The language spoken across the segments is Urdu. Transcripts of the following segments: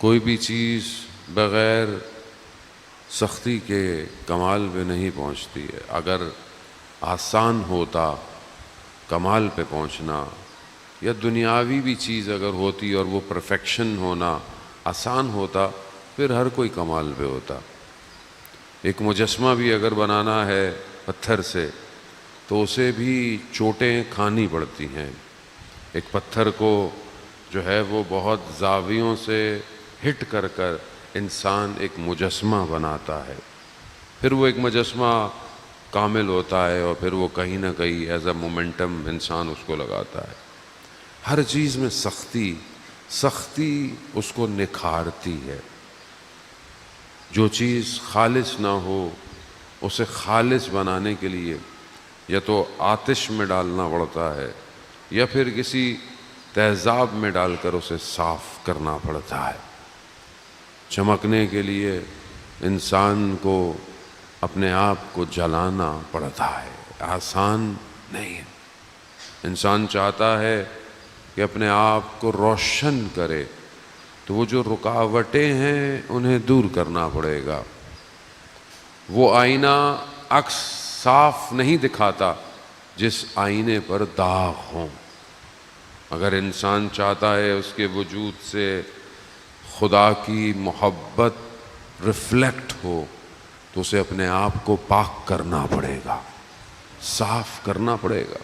کوئی بھی چیز بغیر سختی کے کمال پہ نہیں پہنچتی ہے۔ اگر آسان ہوتا کمال پہ پہنچنا، یا دنیاوی بھی چیز اگر ہوتی اور وہ پرفیکشن ہونا آسان ہوتا، پھر ہر کوئی کمال پہ ہوتا۔ ایک مجسمہ بھی اگر بنانا ہے پتھر سے تو اسے بھی چوٹیں کھانی پڑتی ہیں۔ ایک پتھر کو جو ہے وہ بہت زاویوں سے ہٹ کر کر انسان ایک مجسمہ بناتا ہے، پھر وہ ایک مجسمہ کامل ہوتا ہے، اور پھر وہ کہیں نہ کہیں ایز اے مومنٹم انسان اس کو لگاتا ہے۔ ہر چیز میں سختی اس کو نکھارتی ہے۔ جو چیز خالص نہ ہو اسے خالص بنانے کے لیے یا تو آتش میں ڈالنا پڑتا ہے، یا پھر کسی تیزاب میں ڈال کر اسے صاف کرنا پڑتا ہے۔ چمکنے کے لیے انسان کو اپنے آپ کو جلانا پڑتا ہے، آسان نہیں ہے۔ انسان چاہتا ہے کہ اپنے آپ کو روشن کرے، تو وہ جو رکاوٹیں ہیں انہیں دور کرنا پڑے گا۔ وہ آئینہ عکس صاف نہیں دکھاتا جس آئینے پر داغ ہوں۔ اگر انسان چاہتا ہے اس کے وجود سے خدا کی محبت ریفلیکٹ ہو، تو اسے اپنے آپ کو پاک کرنا پڑے گا، صاف کرنا پڑے گا۔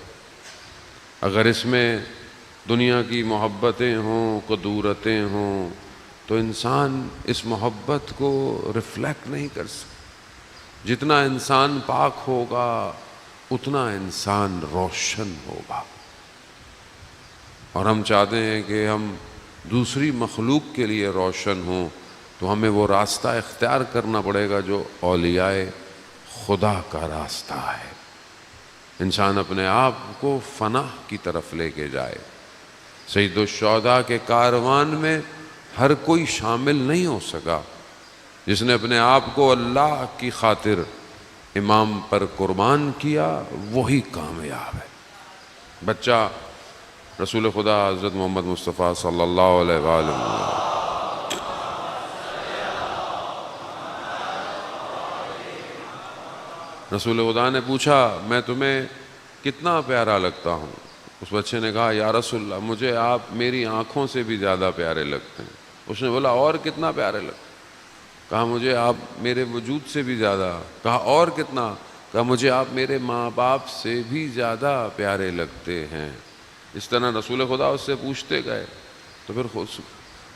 اگر اس میں دنیا کی محبتیں ہوں، قدورتیں ہوں، تو انسان اس محبت کو ریفلیکٹ نہیں کر سکتا۔ جتنا انسان پاک ہوگا اتنا انسان روشن ہوگا، اور ہم چاہتے ہیں کہ ہم دوسری مخلوق کے لیے روشن ہوں، تو ہمیں وہ راستہ اختیار کرنا پڑے گا جو اولیاء خدا کا راستہ ہے۔ انسان اپنے آپ کو فنا کی طرف لے کے جائے۔ سید الشہداء کے کاروان میں ہر کوئی شامل نہیں ہو سکا۔ جس نے اپنے آپ کو اللہ کی خاطر امام پر قربان کیا وہی کامیاب ہے۔ بچہ رسول خدا حضرت محمد مصطفیٰ صلی اللہ علیہ وآلہ وسلم، رسول خدا نے پوچھا میں تمہیں کتنا پیارا لگتا ہوں؟ اس بچے نے کہا یا رسول اللہ مجھے آپ میری آنکھوں سے بھی زیادہ پیارے لگتے ہیں۔ اس نے بولا اور کتنا پیارے لگتے؟ کہا مجھے آپ میرے وجود سے بھی زیادہ۔ کہا اور کتنا؟ کہا مجھے آپ میرے ماں باپ سے بھی زیادہ پیارے لگتے ہیں۔ اس طرح رسول خدا اس سے پوچھتے گئے، تو پھر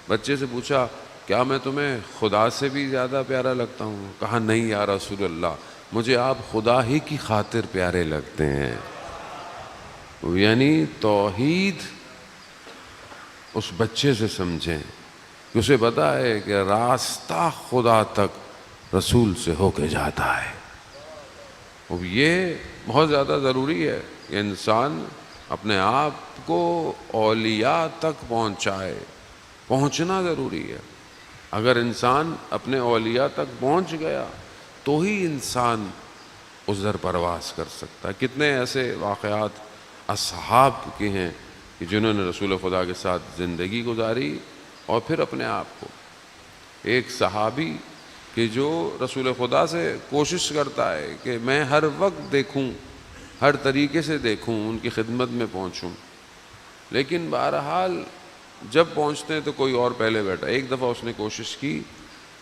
بچے سے پوچھا کیا میں تمہیں خدا سے بھی زیادہ پیارا لگتا ہوں؟ کہا نہیں یا رسول اللہ مجھے آپ خدا ہی کی خاطر پیارے لگتے ہیں۔ یعنی توحید اس بچے سے سمجھیں کہ اسے پتا ہے کہ راستہ خدا تک رسول سے ہو کے جاتا ہے۔ اب یہ بہت زیادہ ضروری ہے کہ انسان اپنے آپ کو اولیاء تک پہنچائے، پہنچنا ضروری ہے۔ اگر انسان اپنے اولیاء تک پہنچ گیا تو ہی انسان اس در پرواز کر سکتا ہے۔ کتنے ایسے واقعات اصحاب کے ہیں کہ جنہوں نے رسول خدا کے ساتھ زندگی گزاری اور پھر اپنے آپ کو، ایک صحابی کہ جو رسول خدا سے کوشش کرتا ہے کہ میں ہر وقت دیکھوں، ہر طریقے سے دیکھوں، ان کی خدمت میں پہنچوں، لیکن بہرحال جب پہنچتے ہیں تو کوئی اور پہلے بیٹھا۔ ایک دفعہ اس نے کوشش کی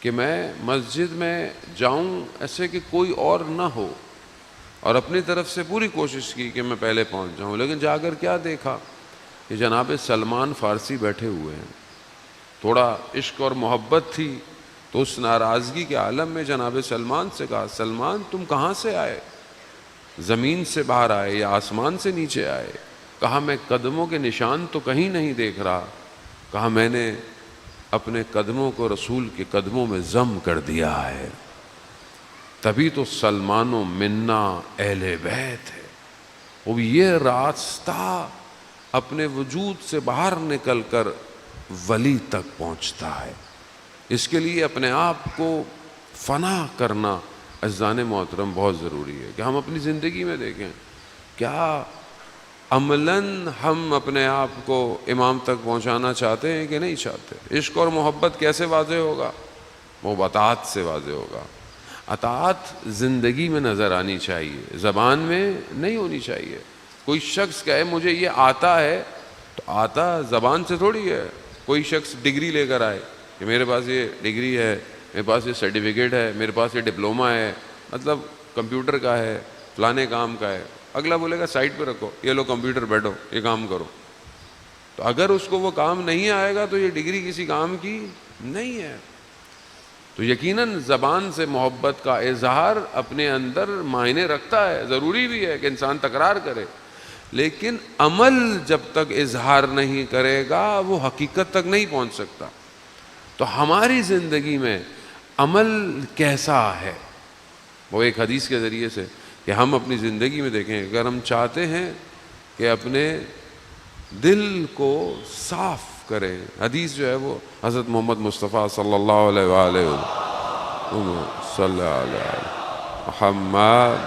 کہ میں مسجد میں جاؤں ایسے کہ کوئی اور نہ ہو، اور اپنی طرف سے پوری کوشش کی کہ میں پہلے پہنچ جاؤں، لیکن جا کر کیا دیکھا کہ جناب سلمان فارسی بیٹھے ہوئے ہیں۔ تھوڑا عشق اور محبت تھی تو اس ناراضگی کے عالم میں جناب سلمان سے کہا سلمان تم کہاں سے آئے؟ زمین سے باہر آئے یا آسمان سے نیچے آئے؟ کہا میں قدموں کے نشان تو کہیں نہیں دیکھ رہا۔ کہا میں نے اپنے قدموں کو رسول کے قدموں میں ضم کر دیا ہے۔ تبھی تو سلمان و منا اہل بیت ہے۔ وہ یہ راستہ اپنے وجود سے باہر نکل کر ولی تک پہنچتا ہے۔ اس کے لیے اپنے آپ کو فنا کرنا عزیزان محترم بہت ضروری ہے کہ ہم اپنی زندگی میں دیکھیں کیا عملاً ہم اپنے آپ کو امام تک پہنچانا چاہتے ہیں کہ نہیں چاہتے؟ عشق اور محبت کیسے واضح ہوگا؟ وہ اطاعت سے واضح ہوگا. اطاعت زندگی میں نظر آنی چاہیے، زبان میں نہیں ہونی چاہیے. کوئی شخص کہے مجھے یہ آتا ہے، تو آتا زبان سے تھوڑی ہے. کوئی شخص ڈگری لے کر آئے کہ میرے پاس یہ ڈگری ہے، میرے پاس یہ سرٹیفکیٹ ہے، میرے پاس یہ ڈپلومہ ہے، مطلب کمپیوٹر کا ہے، فلانے کام کا ہے. اگلا بولے گا سائٹ پہ رکھو، یہ لو کمپیوٹر بیٹھو یہ کام کرو. تو اگر اس کو وہ کام نہیں آئے گا تو یہ ڈگری کسی کام کی نہیں ہے. تو یقیناً زبان سے محبت کا اظہار اپنے اندر معنی رکھتا ہے، ضروری بھی ہے کہ انسان تکرار کرے، لیکن عمل جب تک اظہار نہیں کرے گا وہ حقیقت تک نہیں پہنچ سکتا. تو ہماری زندگی میں عمل کیسا ہے؟ وہ ایک حدیث کے ذریعے سے کہ ہم اپنی زندگی میں دیکھیں، اگر ہم چاہتے ہیں کہ اپنے دل کو صاف کریں. حدیث جو ہے وہ حضرت محمد مصطفیٰ صلی اللہ علیہ وآلہ صلی علیہ محمد،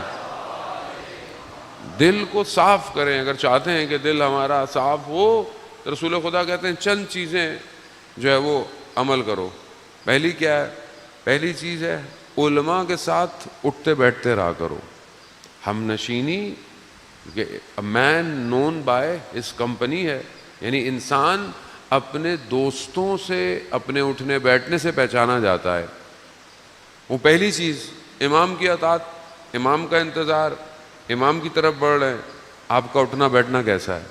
دل کو صاف کریں. اگر چاہتے ہیں کہ دل ہمارا صاف ہو تو رسول خدا کہتے ہیں چند چیزیں جو ہے وہ عمل کرو. پہلی کیا ہے؟ پہلی چیز ہے علماء کے ساتھ اٹھتے بیٹھتے رہا کرو. ہم نشینی کہ مین نون بائی اس کمپنی ہے، یعنی انسان اپنے دوستوں سے اپنے اٹھنے بیٹھنے سے پہچانا جاتا ہے. وہ پہلی چیز. امام کی اطاعت، امام کا انتظار، امام کی طرف بڑھ رہے ہیں. آپ کا اٹھنا بیٹھنا کیسا ہے؟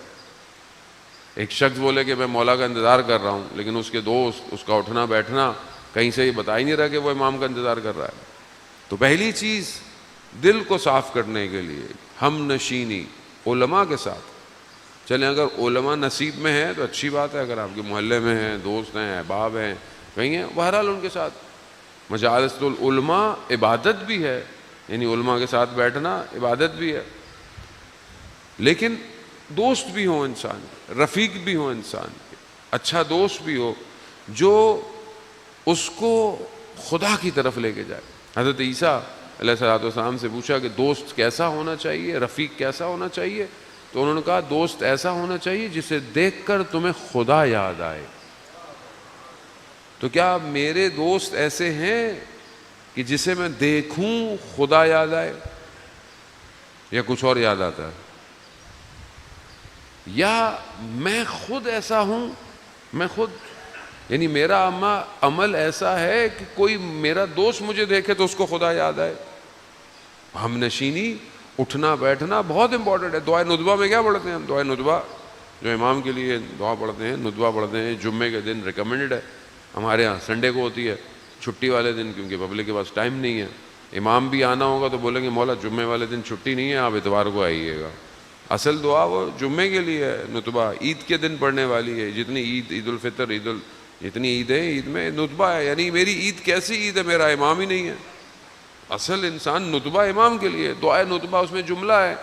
ایک شخص بولے کہ میں مولا کا انتظار کر رہا ہوں، لیکن اس کے دوست اس کا اٹھنا بیٹھنا کہیں سے یہ بتا ہی نہیں رہا کہ وہ امام کا انتظار کر رہا ہے. تو پہلی چیز دل کو صاف کرنے کے لیے ہم نشینی علماء کے ساتھ چلیں. اگر علماء نصیب میں ہیں تو اچھی بات ہے، اگر آپ کے محلے میں ہیں، دوست ہیں، احباب ہیں، کہیں ہیں، بہرحال ان کے ساتھ. مجالس العلماء عبادت بھی ہے، یعنی علماء کے ساتھ بیٹھنا عبادت بھی ہے، لیکن دوست بھی ہوں انسان کے، رفیق بھی ہوں انسان کے، اچھا دوست بھی ہو جو اس کو خدا کی طرف لے کے جائے. حضرت عیسیٰ علیہ السلام سے پوچھا کہ دوست کیسا ہونا چاہیے، رفیق کیسا ہونا چاہیے؟ تو انہوں نے کہا دوست ایسا ہونا چاہیے جسے دیکھ کر تمہیں خدا یاد آئے. تو کیا میرے دوست ایسے ہیں کہ جسے میں دیکھوں خدا یاد آئے، یا کچھ اور یاد آتا ہے؟ یا میں خود ایسا ہوں، میں خود یعنی میرا عمل ایسا ہے کہ کوئی میرا دوست مجھے دیکھے تو اس کو خدا یاد آئے. ہم نشینی اٹھنا بیٹھنا بہت امپورٹنٹ ہے. دعائے ندبہ میں کیا پڑھتے ہیں ہم؟ دعائے ندبہ جو امام کے لیے دعا پڑھتے ہیں، ندبہ پڑھتے ہیں، جمعے کے دن ریکمینڈڈ ہے. ہمارے ہاں سنڈے کو ہوتی ہے، چھٹی والے دن، کیونکہ پبلک کے پاس ٹائم نہیں ہے. امام بھی آنا ہوگا تو بولیں گے مولا جمعے والے دن چھٹی نہیں ہے، آپ اتوار کو آئیے گا. اصل دعا وہ جمعے کے لیے ہے، نتبہ عید کے دن پڑھنے والی ہے. جتنی عید الفطر، جتنی عید ہے، عید میں نتبہ ہے. یعنی میری عید کیسی عید ہے؟ میرا امام ہی نہیں ہے. اصل انسان نتبہ امام کے لیے. دعائے نتبہ اس میں جملہ ہے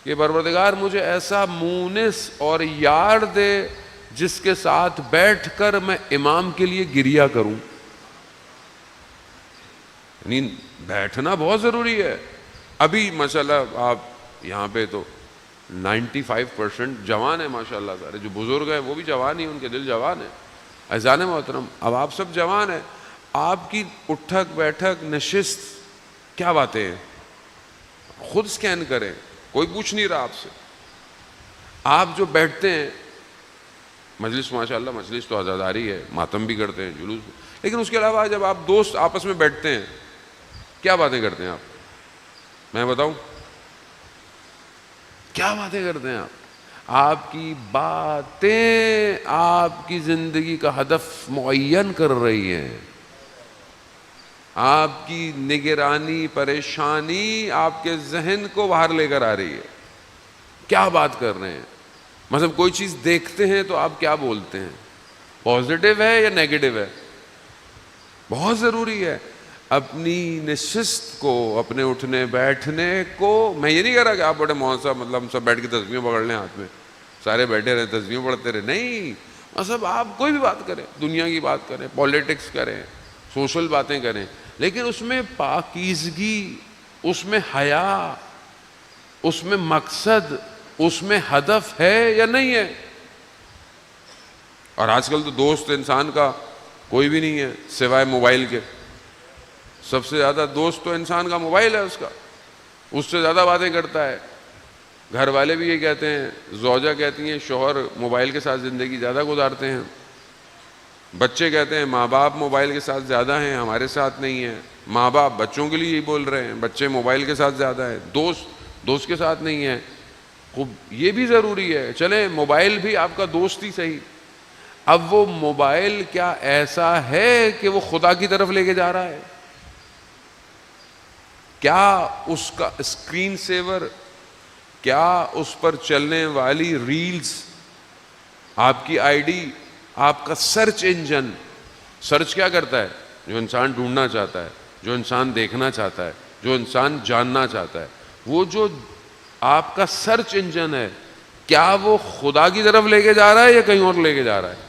کہ پروردگار مجھے ایسا مونس اور یار دے جس کے ساتھ بیٹھ کر میں امام کے لیے گریا کروں. یعنی بیٹھنا بہت ضروری ہے. ابھی ماشاءاللہ آپ یہاں پہ تو 95% جوان ہیں ماشاءاللہ سارے. جو بزرگ ہیں وہ بھی جوان ہی، ان کے دل جوان ہیں. عزیزان محترم، اب آپ سب جوان ہیں، آپ کی اٹھک بیٹھک نشست کیا باتیں ہیں؟ خود سکین کریں، کوئی پوچھ نہیں رہا آپ سے. آپ جو بیٹھتے ہیں مجلس، ماشاءاللہ مجلس تو عزاداری ہے، ماتم بھی کرتے ہیں، جلوس بھی، لیکن اس کے علاوہ جب آپ دوست آپس میں بیٹھتے ہیں کیا باتیں کرتے ہیں آپ؟ میں بتاؤں کیا باتیں کرتے ہیں آپ؟ آپ کی باتیں آپ کی زندگی کا ہدف معین کر رہی ہیں. آپ کی نگرانی، پریشانی آپ کے ذہن کو باہر لے کر آ رہی ہے. کیا بات کر رہے ہیں؟ مطلب کوئی چیز دیکھتے ہیں تو آپ کیا بولتے ہیں؟ پازیٹیو ہے یا نیگیٹو ہے؟ بہت ضروری ہے اپنی نشست کو، اپنے اٹھنے بیٹھنے کو. میں یہ نہیں کہہ رہا کہ آپ بڑے مولوی صاحب مطلب ہم سب بیٹھ کے تسبیح پکڑ لیں ہاتھ میں، سارے بیٹھے رہے تسبیح پڑھتے رہے. نہیں، مطلب آپ کوئی بھی بات کریں، دنیا کی بات کریں، پالیٹکس کریں، سوشل باتیں کریں، لیکن اس میں پاکیزگی، اس میں حیا، اس میں مقصد، اس میں ہدف ہے یا نہیں ہے. اور آج کل تو دوست انسان کا کوئی بھی نہیں ہے سوائے موبائل کے. سب سے زیادہ دوست تو انسان کا موبائل ہے، اس سے زیادہ باتیں کرتا ہے. گھر والے بھی یہ کہتے ہیں، زوجہ کہتی ہیں شوہر موبائل کے ساتھ زندگی زیادہ گزارتے ہیں. بچے کہتے ہیں ماں باپ موبائل کے ساتھ زیادہ ہیں، ہمارے ساتھ نہیں ہیں. ماں باپ بچوں کے لیے یہی بول رہے ہیں، بچے موبائل کے ساتھ زیادہ ہیں، دوست کے ساتھ نہیں ہے. خوب یہ بھی ضروری ہے، چلیں موبائل بھی آپ کا دوست ہی صحیح. اب وہ موبائل کیا ایسا ہے کہ وہ خدا کی طرف لے کے جا رہا ہے؟ کیا اس کا اسکرین سیور، کیا اس پر چلنے والی ریلز، آپ کی آئی ڈی، آپ کا سرچ انجن سرچ کیا کرتا ہے؟ جو انسان ڈھونڈنا چاہتا ہے، جو انسان دیکھنا چاہتا ہے، جو انسان جاننا چاہتا ہے، وہ جو آپ کا سرچ انجن ہے، کیا وہ خدا کی طرف لے کے جا رہا ہے یا کہیں اور لے کے جا رہا ہے؟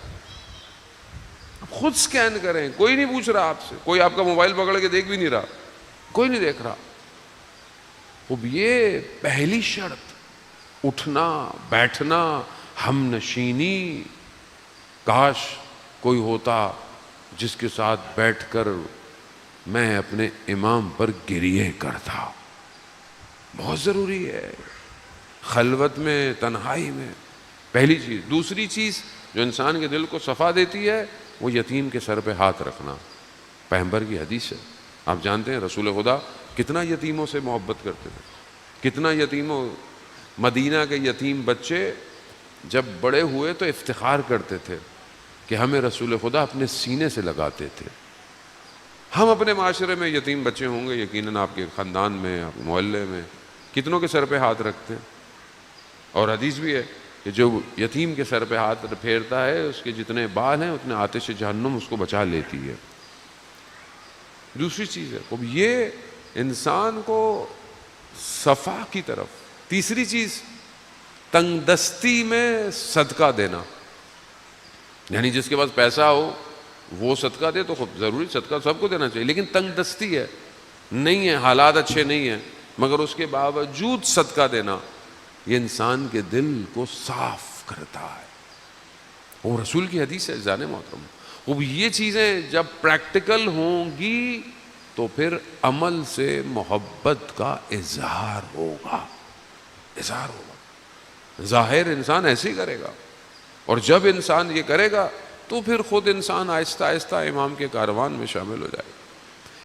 خود سکین کریں، کوئی نہیں پوچھ رہا آپ سے، کوئی آپ کا موبائل پکڑ کے دیکھ بھی نہیں رہا، کوئی نہیں دیکھ رہا. اب یہ پہلی شرط، اٹھنا بیٹھنا ہم نشینی. کاش کوئی ہوتا جس کے ساتھ بیٹھ کر میں اپنے امام پر گریہ کرتا. بہت ضروری ہے خلوت میں، تنہائی میں، پہلی چیز. دوسری چیز جو انسان کے دل کو صفا دیتی ہے وہ یتیم کے سر پہ ہاتھ رکھنا. پیغمبر کی حدیث ہے، آپ جانتے ہیں رسول خدا کتنا یتیموں سے محبت کرتے تھے، کتنا یتیموں. مدینہ کے یتیم بچے جب بڑے ہوئے تو افتخار کرتے تھے کہ ہمیں رسول خدا اپنے سینے سے لگاتے تھے. ہم اپنے معاشرے میں یتیم بچے ہوں گے، یقیناً آپ کے خاندان میں، آپ کے محلے میں کتنوں کے سر پہ ہاتھ رکھتے ہیں. اور حدیث بھی ہے کہ جو یتیم کے سر پہ ہاتھ پھیرتا ہے اس کے جتنے بال ہیں اتنے آتش جہنم اس کو بچا لیتی ہے. دوسری چیز ہے اب یہ انسان کو صفا کی طرف. تیسری چیز تنگ دستی میں صدقہ دینا، یعنی جس کے پاس پیسہ ہو وہ صدقہ دے تو خود ضروری صدقہ سب کو دینا چاہیے، لیکن تنگ دستی ہے، نہیں ہے، حالات اچھے نہیں ہیں، مگر اس کے باوجود صدقہ دینا، یہ انسان کے دل کو صاف کرتا ہے. وہ رسول کی حدیث ہے جان محترم. اب یہ چیزیں جب پریکٹیکل ہوں گی تو پھر عمل سے محبت کا اظہار ہوگا. ظاہر انسان ایسے ہی کرے گا، اور جب انسان یہ کرے گا تو پھر خود انسان آہستہ آہستہ امام کے کاروان میں شامل ہو جائے گا.